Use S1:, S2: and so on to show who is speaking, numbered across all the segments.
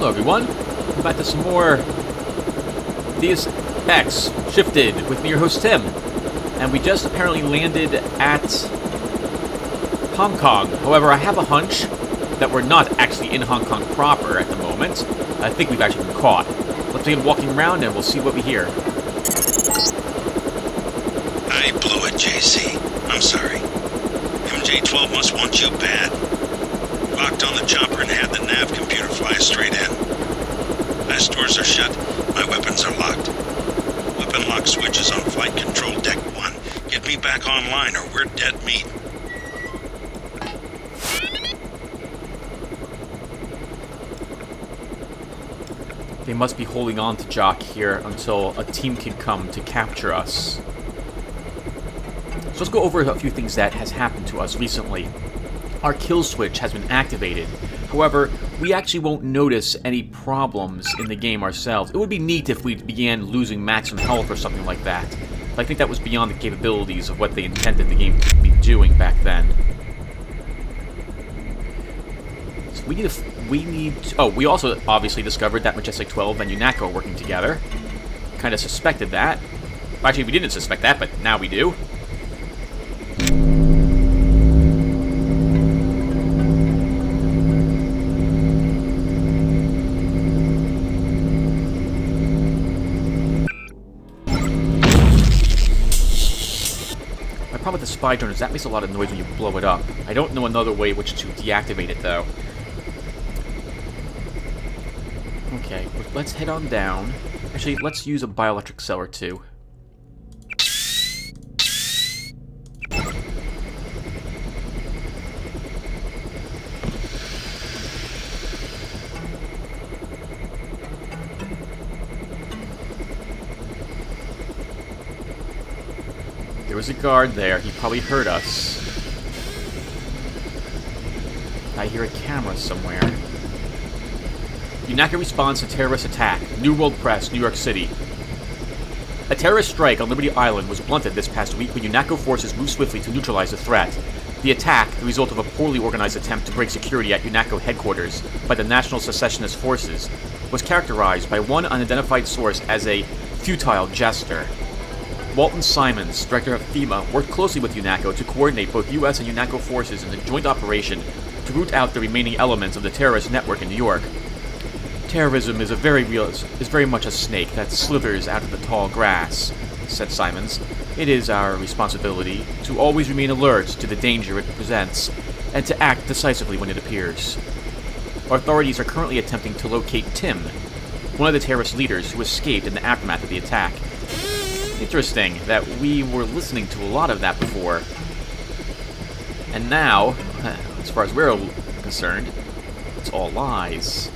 S1: Hello everyone, welcome back to some more Deus Ex Shifted with me, your host Tim. And we just apparently landed at Hong Kong. However, I have a hunch that we're not actually in Hong Kong proper at the moment. I think we've actually been caught. Let's begin walking around and we'll see what we hear.
S2: I blew it, JC. I'm sorry. MJ-12 must want you bad. Locked on the chopper and had the nav computer fly straight in. My stores are shut. My weapons are locked. Weapon lock switch is on flight control deck 1. Get me back online or we're dead meat.
S1: They must be holding on to Jock here until a team can come to capture us. So let's go over a few things that has happened to us recently. Our kill switch has been activated. However, we actually won't notice any problems in the game ourselves. It would be neat if we began losing maximum health or something like that. But I think that was beyond the capabilities of what they intended the game to be doing back then. So we also obviously discovered that Majestic 12 and UNACO are working together. Kind of suspected that. Actually, we didn't suspect that, but now we do. The problem with the spy drone is that makes a lot of noise when you blow it up. I don't know another way which to deactivate it, though. Okay, let's head on down. Actually, let's use a bioelectric cell or two. There was a guard there. He probably heard us. I hear a camera somewhere. UNACO responds to terrorist attack. New World Press, New York City. A terrorist strike on Liberty Island was blunted this past week when UNACO forces moved swiftly to neutralize the threat. The attack, the result of a poorly organized attempt to break security at UNACO headquarters by the National Secessionist Forces, was characterized by one unidentified source as a futile gesture. Walton Simons, director of FEMA, worked closely with UNACO to coordinate both U.S. and UNACO forces in a joint operation to root out the remaining elements of the terrorist network in New York. Terrorism is very much a snake that slithers out of the tall grass, said Simons. It is our responsibility to always remain alert to the danger it presents and to act decisively when it appears. Authorities are currently attempting to locate Tim, one of the terrorist leaders who escaped in the aftermath of the attack. Interesting that we were listening to a lot of that before. And now, as far as we're concerned, it's all lies.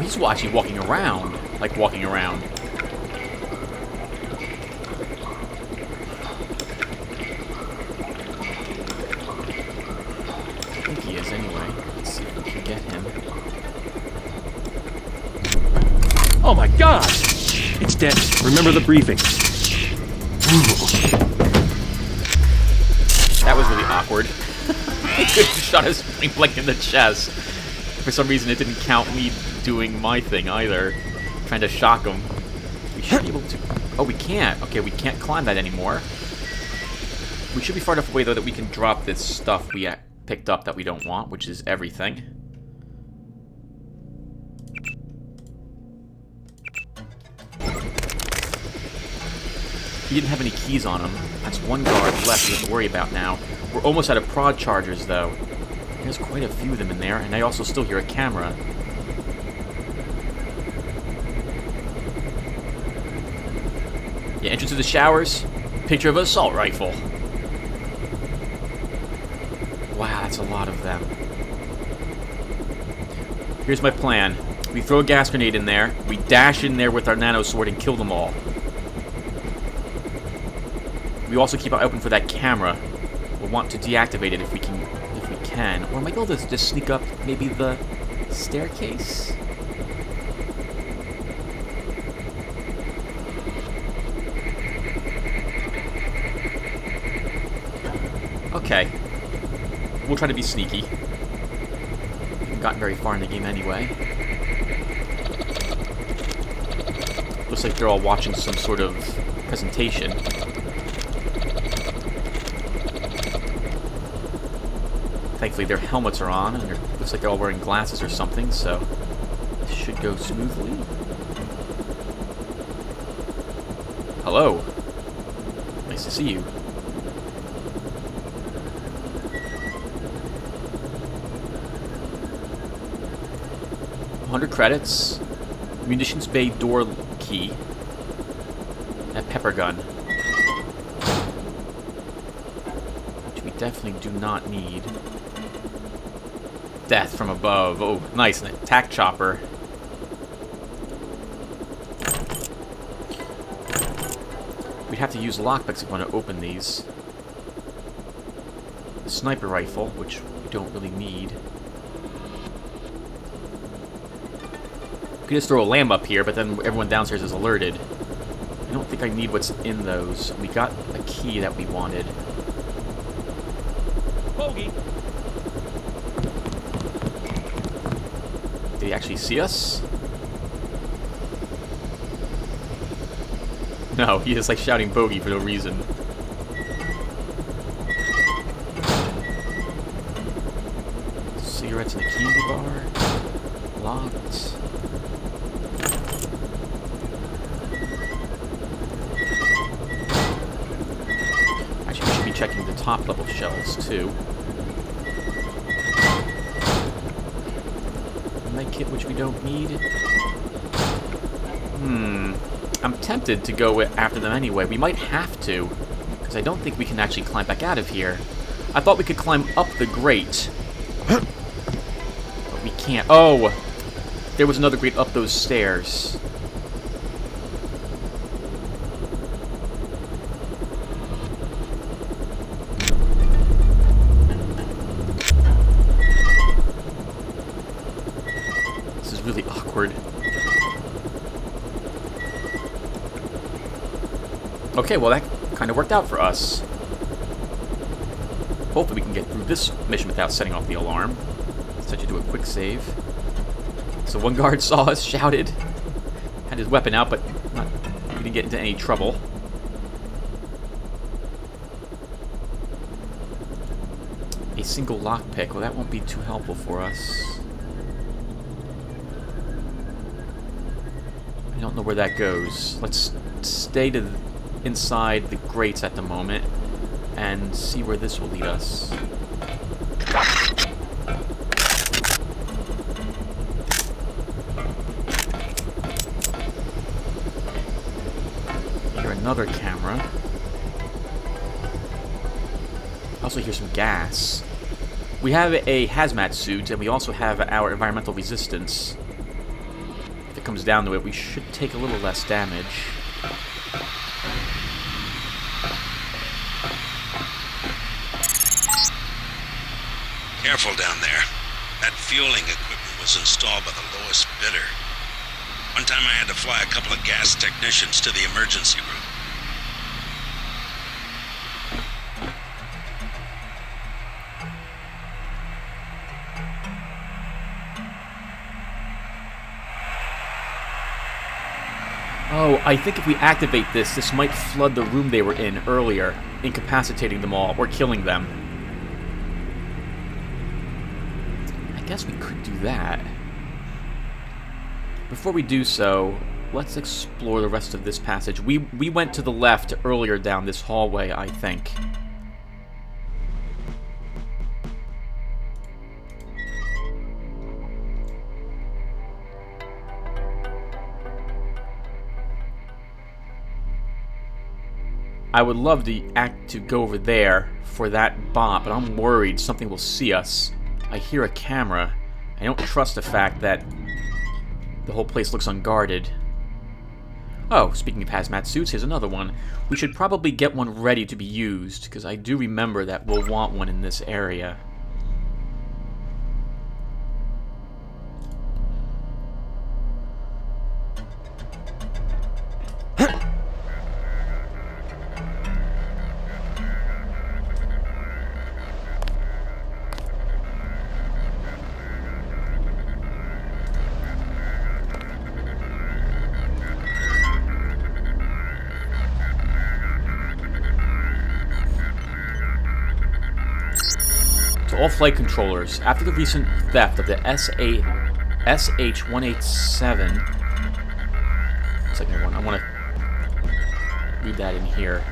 S1: He's actually walking around. Like walking around. I think he is anyway. Let's see if we can get him.
S3: Oh my god! It's dead. Remember the briefing.
S1: That was really awkward. He could have shot his point blank in the chest. For some reason, it didn't count me doing my thing either. Trying to shock him. We should be able to... Oh, we can't. Okay, we can't climb that anymore. We should be far enough away, though, that we can drop this stuff we picked up that we don't want, which is everything. He didn't have any keys on him. That's one guard left we have to worry about now. We're almost out of prod chargers, though. There's quite a few of them in there, and I also still hear a camera. Yeah, entrance to the showers. Picture of an assault rifle. Wow, that's a lot of them. Here's my plan. We throw a gas grenade in there, we dash in there with our nano sword and kill them all. We also keep our eye open for that camera. We'll want to deactivate it if we can. Or might be able to just sneak up maybe the staircase? Okay. We'll try to be sneaky. Haven't gotten very far in the game anyway. Looks like they're all watching some sort of presentation. Thankfully, their helmets are on, and it looks like they're all wearing glasses or something, so this should go smoothly. Hello. Nice to see you. $100 credits. Munitions bay door key. A pepper gun. Which we definitely do not need. Death from above. Oh, nice. An attack chopper. We'd have to use lockpicks if we want to open these. A sniper rifle, which we don't really need. We could just throw a lamp up here, but then everyone downstairs is alerted. I don't think I need what's in those. We got a key that we wanted.
S3: Bogey!
S1: Did he actually see us? No, he is like shouting bogey for no reason. Cigarettes in a candy bar. Locked. Actually, we should be checking the top level shelves too. Kit, which we don't need. I'm tempted to go after them anyway. We might have to, because I don't think we can actually climb back out of here. I thought we could climb up the grate, but we can't. Oh, there was another grate up those stairs. Really awkward. Okay, well that kind of worked out for us. Hopefully we can get through this mission without setting off the alarm. Let's actually do a quick save. So one guard saw us, shouted, had his weapon out, but we didn't get into any trouble. A single lockpick, well that won't be too helpful for us. I don't know where that goes. Let's stay to inside the grates at the moment and see where this will lead us. Hear another camera. Also hear some gas. We have a hazmat suit and we also have our environmental resistance. Comes down to it, we should take a little less damage.
S2: Careful down there. That fueling equipment was installed by the lowest bidder. One time I had to fly a couple of gas technicians to the emergency room.
S1: Oh, I think if we activate this, this might flood the room they were in earlier, incapacitating them all, or killing them. I guess we could do that. Before we do so, let's explore the rest of this passage. We went to the left earlier down this hallway, I think. I would love to go over there for that bot, but I'm worried something will see us. I hear a camera. I don't trust the fact that the whole place looks unguarded. Oh, speaking of hazmat suits, here's another one. We should probably get one ready to be used, because I do remember that we'll want one in this area. All flight controllers, after the recent theft of the SH-187... Second one, I want to read that in here.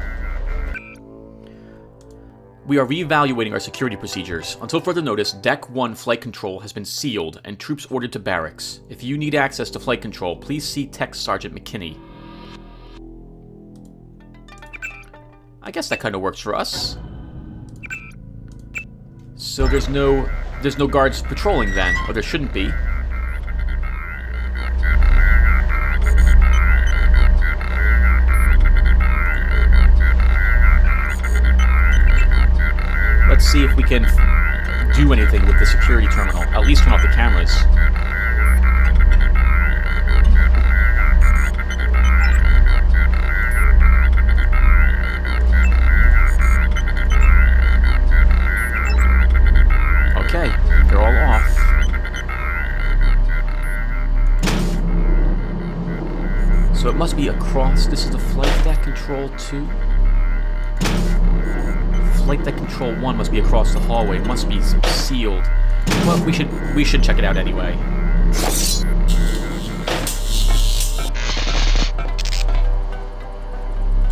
S1: We are reevaluating our security procedures. Until further notice, Deck 1 flight control has been sealed and troops ordered to barracks. If you need access to flight control, please see Tech Sergeant McKinney. I guess that kind of works for us. So there's no guards patrolling then, or there shouldn't be. Let's see if we can do anything with the security terminal. At least turn off the cameras. Okay, they're all off. So it must be across. This is the flight deck control 2. Flight deck control 1 must be across the hallway. It must be sealed. Well, we should check it out anyway.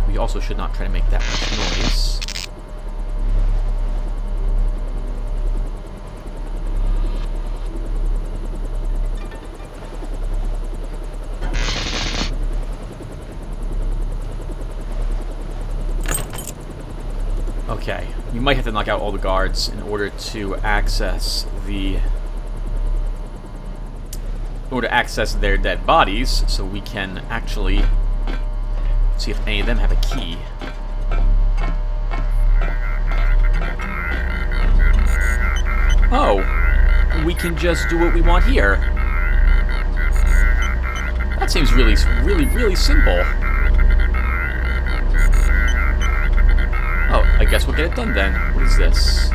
S1: We also should not try to make that much noise. Okay, we might have to knock out all the guards in order to access their dead bodies, so we can actually see if any of them have a key. Oh, we can just do what we want here. That seems really simple. Oh, I guess we'll get it done then. What is this?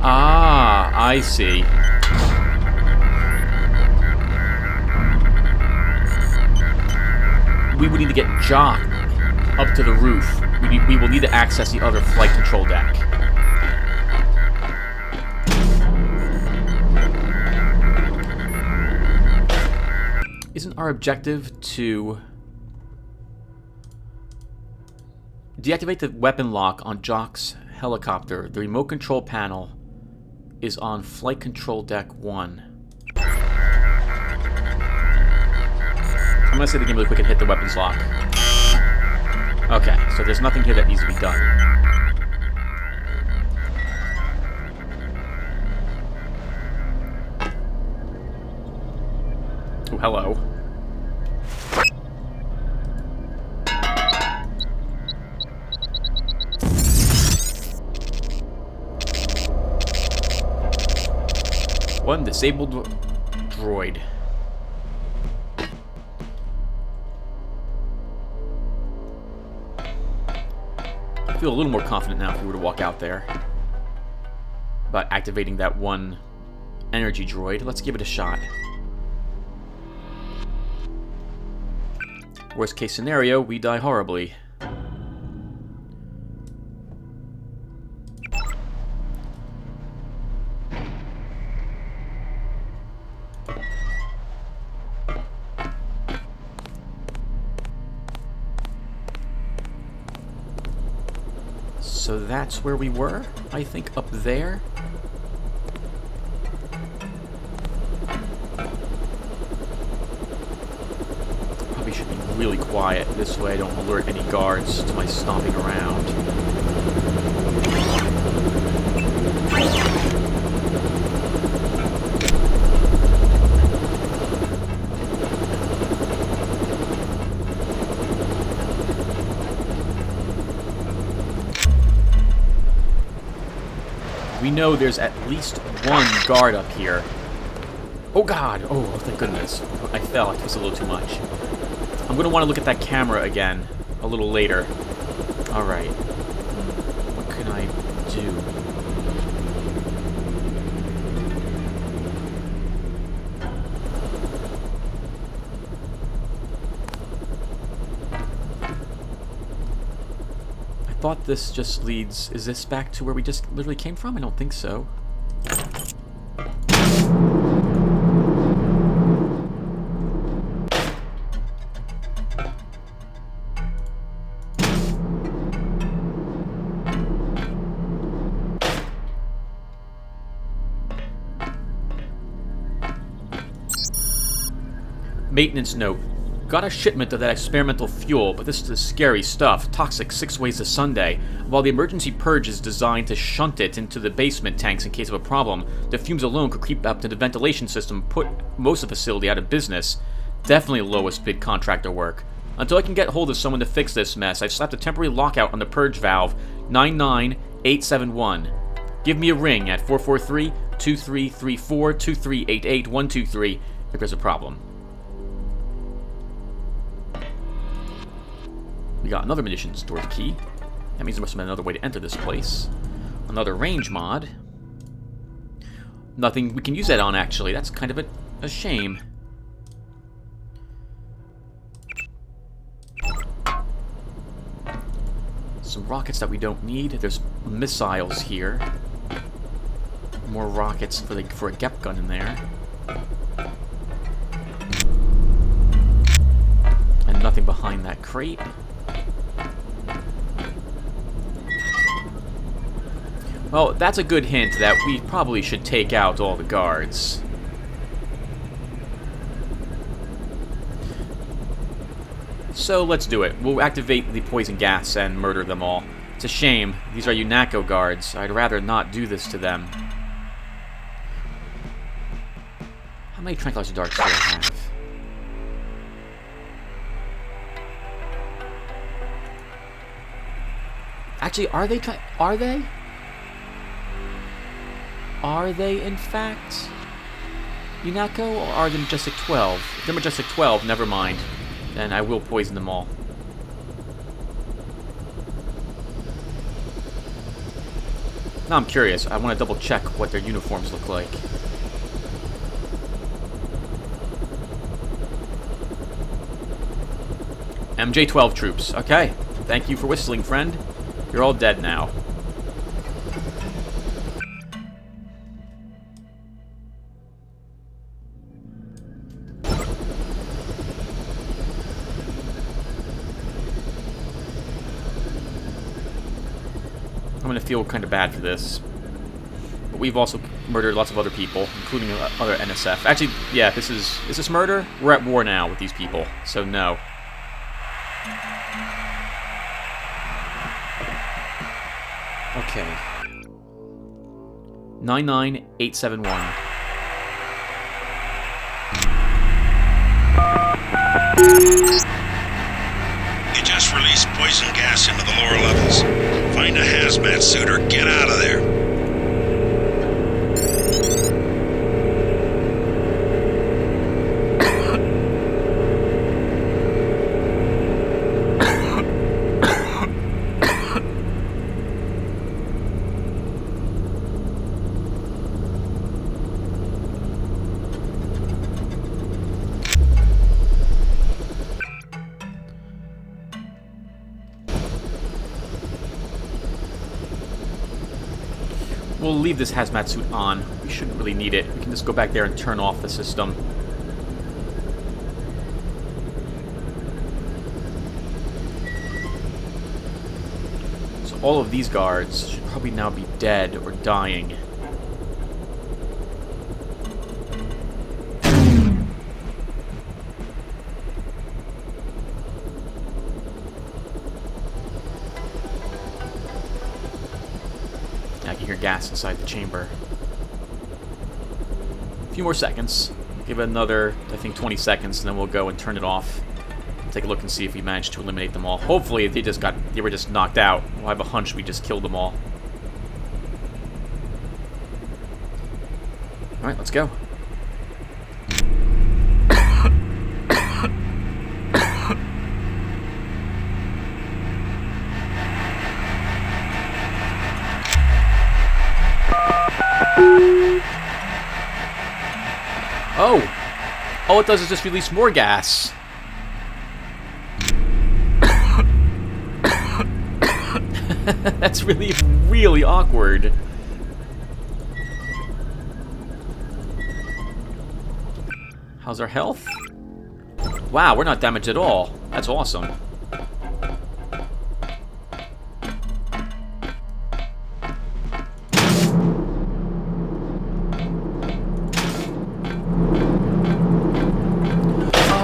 S1: Ah, I see. We would need to get Jock up to the roof. We will need to access the other flight control deck. Isn't our objective to deactivate the weapon lock on Jock's helicopter? The remote control panel is on flight control deck 1. I'm gonna say the game really quick and hit the weapons lock. Okay, so there's nothing here that needs to be done. Oh, hello. One disabled droid. I feel a little more confident now if we were to walk out there about activating that one energy droid. Let's give it a shot. Worst case scenario, we die horribly. So that's where we were, I think, up there. Probably should be really quiet. This way I don't alert any guards to my stomping around. We know there's at least one guard up here. Oh god! Oh, thank goodness. I fell. It was a little too much. I'm going to want to look at that camera again a little later. Alright. What can I do? I thought this just leads... Is this back to where we just literally came from? I don't think so. Maintenance note. Got a shipment of that experimental fuel, but this is scary stuff. Toxic 6 ways to Sunday. While the emergency purge is designed to shunt it into the basement tanks in case of a problem, the fumes alone could creep up to the ventilation system, put most of the facility out of business. Definitely lowest bid contractor work. Until I can get hold of someone to fix this mess, I've slapped a temporary lockout on the purge valve, 99871. Give me a ring at 443-2334-2388-123 if there's a problem. We got another munitions storage key. That means there must have been another way to enter this place. Another range mod. Nothing we can use that on, actually. That's kind of a shame. Some rockets that we don't need. There's missiles here. More rockets for a GEP gun in there. And nothing behind that crate. Well, that's a good hint that we probably should take out all the guards. So let's do it. We'll activate the poison gas and murder them all. It's a shame. These are UNACO guards. I'd rather not do this to them. How many tranquilizer darts do I have? Actually, are they? Are they, in fact, UNACO, or are they Majestic 12? If they're Majestic 12, never mind. Then I will poison them all. Now I'm curious. I want to double check what their uniforms look like. MJ-12 troops. Okay. Thank you for whistling, friend. You're all dead now. I'm gonna feel kind of bad for this. But we've also murdered lots of other people, including other NSF. Actually, yeah, is this murder? We're at war now with these people, so no. Okay. 99871.
S2: You just released poison gas into the lower levels. Find a hazmat suit or get out of there.
S1: We'll leave this hazmat suit on. We shouldn't really need it. We can just go back there and turn off the system. So all of these guards should probably now be dead or dying. I can hear gas inside the chamber. A few more seconds. Give it another, I think, 20 seconds, and then we'll go and turn it off. Take a look and see if we managed to eliminate them all. Hopefully, they were just knocked out. Well, I have a hunch we just killed them all. All right, let's go. Oh! All it does is just release more gas. That's really, really awkward. How's our health? Wow, we're not damaged at all. That's awesome.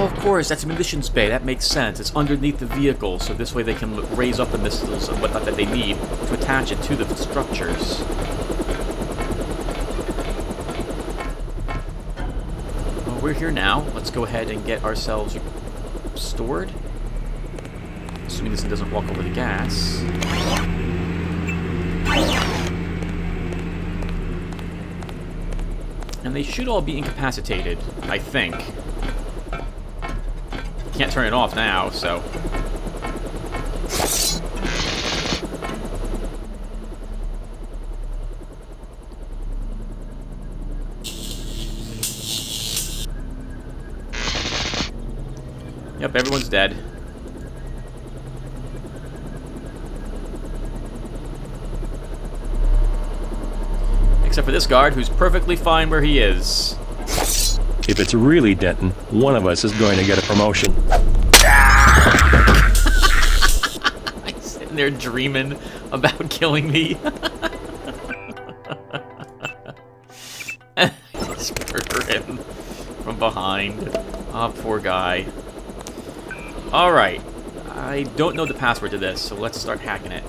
S1: Of course, that's a munitions bay. That makes sense. It's underneath the vehicle, so this way they can raise up the missiles and whatnot that they need to attach it to the structures. Well, we're here now. Let's go ahead and get ourselves stored. Assuming this thing doesn't walk over the gas. And they should all be incapacitated, I think. Can't turn it off now, so... Yep, everyone's dead. Except for this guard, who's perfectly fine where he is.
S3: If it's really Denton, one of us is going to get a promotion.
S1: I'm sitting there dreaming about killing me. Just murder him from behind. Oh, poor guy. Alright. I don't know the password to this, so let's start hacking it.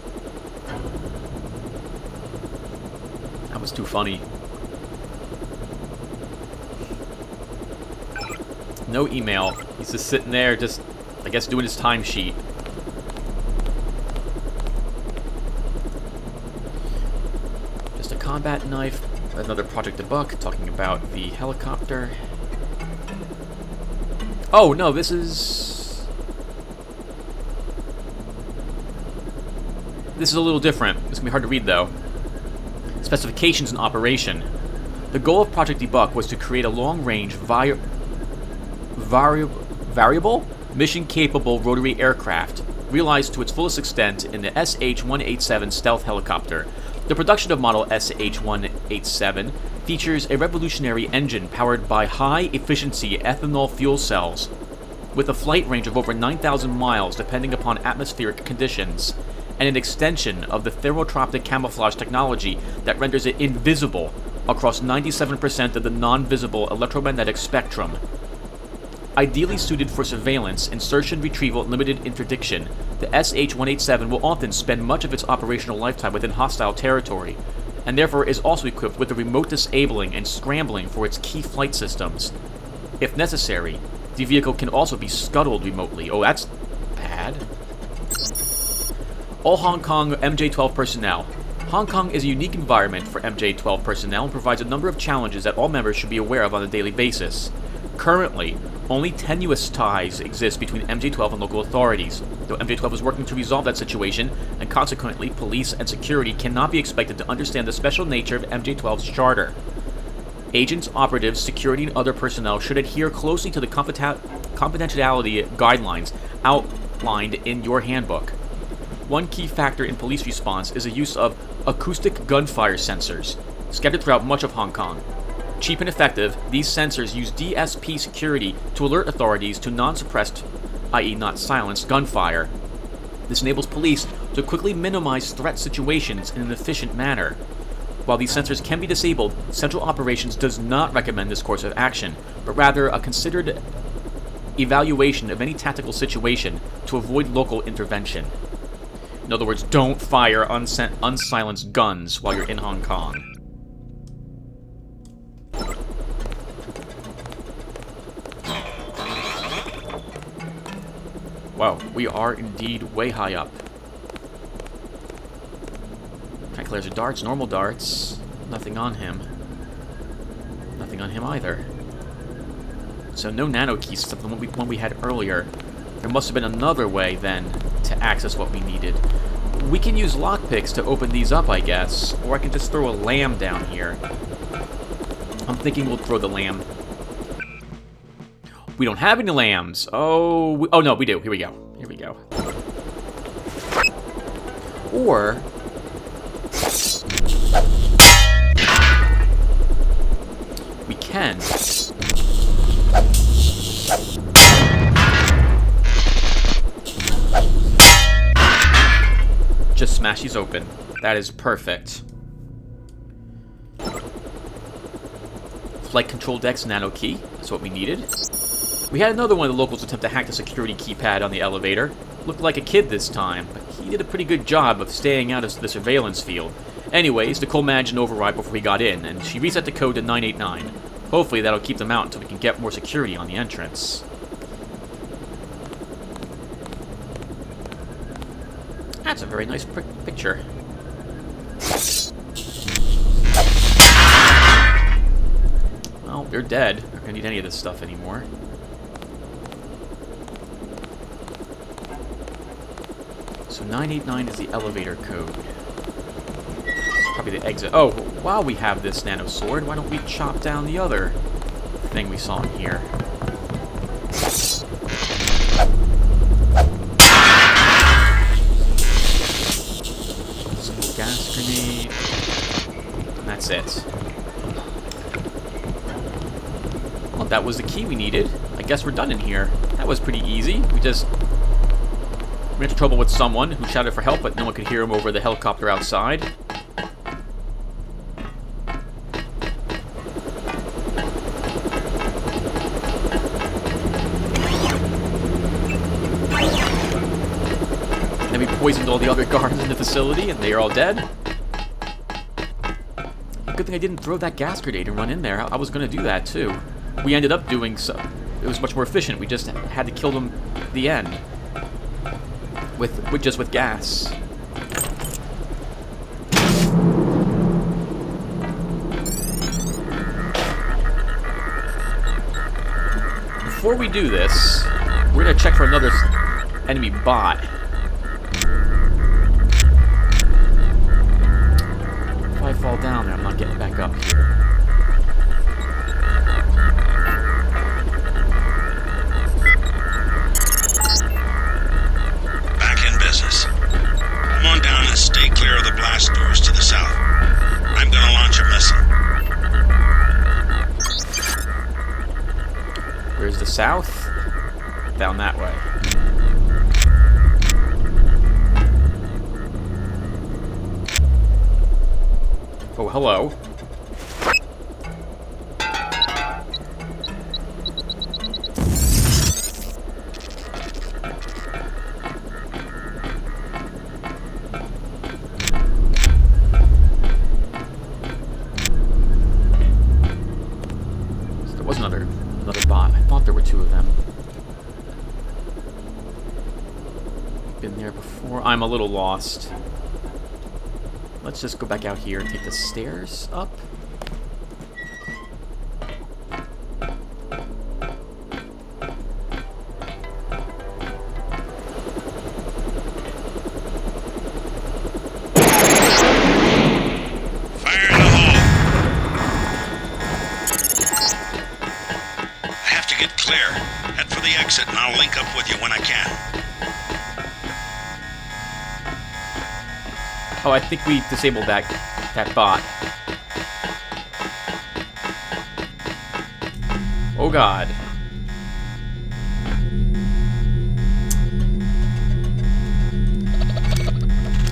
S1: That was too funny. No email. He's just sitting there, just, I guess, doing his timesheet. Just a combat knife. Another Project Debug, talking about the helicopter. Oh, no, this is... This is a little different. It's going to be hard to read, though. Specifications and operation. The goal of Project Debug was to create a long-range, variable, mission-capable rotary aircraft, realized to its fullest extent in the SH-187 stealth helicopter. The production of model SH-187 features a revolutionary engine powered by high-efficiency ethanol fuel cells, with a flight range of over 9,000 miles depending upon atmospheric conditions, and an extension of the thermotropic camouflage technology that renders it invisible across 97% of the non-visible electromagnetic spectrum. Ideally suited for surveillance, insertion, retrieval, and limited interdiction, the SH-187 will often spend much of its operational lifetime within hostile territory, and therefore is also equipped with the remote disabling and scrambling for its key flight systems. If necessary, the vehicle can also be scuttled remotely. Oh, that's bad. All Hong Kong MJ-12 personnel. Hong Kong is a unique environment for MJ-12 personnel and provides a number of challenges that all members should be aware of on a daily basis. Currently, only tenuous ties exist between MJ-12 and local authorities, though MJ-12 is working to resolve that situation, and consequently, police and security cannot be expected to understand the special nature of MJ-12's charter. Agents, operatives, security, and other personnel should adhere closely to the confidentiality guidelines outlined in your handbook. One key factor in police response is the use of acoustic gunfire sensors, scattered throughout much of Hong Kong. Cheap and effective, these sensors use DSP security to alert authorities to non-suppressed, i.e. not silenced, gunfire. This enables police to quickly minimize threat situations in an efficient manner. While these sensors can be disabled, Central Operations does not recommend this course of action, but rather a considered evaluation of any tactical situation to avoid local intervention. In other words, don't fire unsilenced guns while you're in Hong Kong. Wow, we are indeed way high up. Tranquilator darts, normal darts. Nothing on him. Nothing on him either. So no nano keys, except the one we had earlier. There must have been another way, then, to access what we needed. We can use lockpicks to open these up, I guess. Or I can just throw a lamb down here. I'm thinking we'll throw the lamb. We don't have any lambs. Oh, oh no, we do. Here we go. Here we go. Or we can just smash these open. That is perfect. Flight control deck's nano key. That's what we needed. We had another one of the locals attempt to hack the security keypad on the elevator. Looked like a kid this time, but he did a pretty good job of staying out of the surveillance field. Anyways, Nicole managed an override before he got in, and she reset the code to 989. Hopefully that'll keep them out until we can get more security on the entrance. That's a very nice picture. Well, they're dead. Not gonna need any of this stuff anymore. So 989 is the elevator code. Probably the exit. Oh, while we have this nano sword, why don't we chop down the other thing we saw in here? Single gas grenade. And that's it. Well, that was the key we needed. I guess we're done in here. That was pretty easy. We ran into trouble with someone who shouted for help, but no one could hear him over the helicopter outside. And then we poisoned all the other guards in the facility, and they are all dead. Good thing I didn't throw that gas grenade and run in there. I was going to do that, too. We ended up doing so. It was much more efficient. We just had to kill them at the end. With gas. Before we do this, we're gonna check for another enemy bot. If I fall down there, I'm not getting back up here.
S2: Come on down and stay clear of the blast doors to the south. I'm gonna launch a missile.
S1: Where's the south? Down that way. Oh, hello. Another bot. I thought there were two of them. Been there before. I'm a little lost. Let's just go back out here and take the stairs up.
S2: And I'll link up with you when I can.
S1: Oh, I think we disabled that bot. Oh god.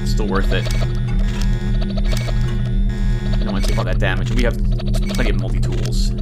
S1: Still worth it. I don't want to take all that damage. We have plenty of multi-tools.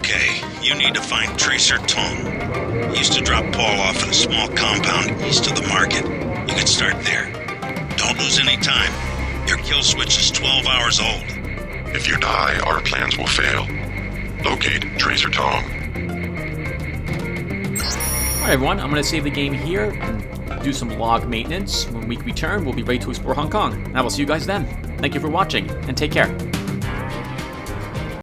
S2: Okay, you need to find Tracer Tong. He used to drop Paul off at a small compound east of the market. You can start there. Don't lose any time. Your kill switch is 12 hours old.
S4: If you die, our plans will fail. Locate Tracer Tong.
S1: Alright everyone, I'm going to save the game here and do some log maintenance. When we return, we'll be ready to explore Hong Kong. And I will see you guys then. Thank you for watching, and take care.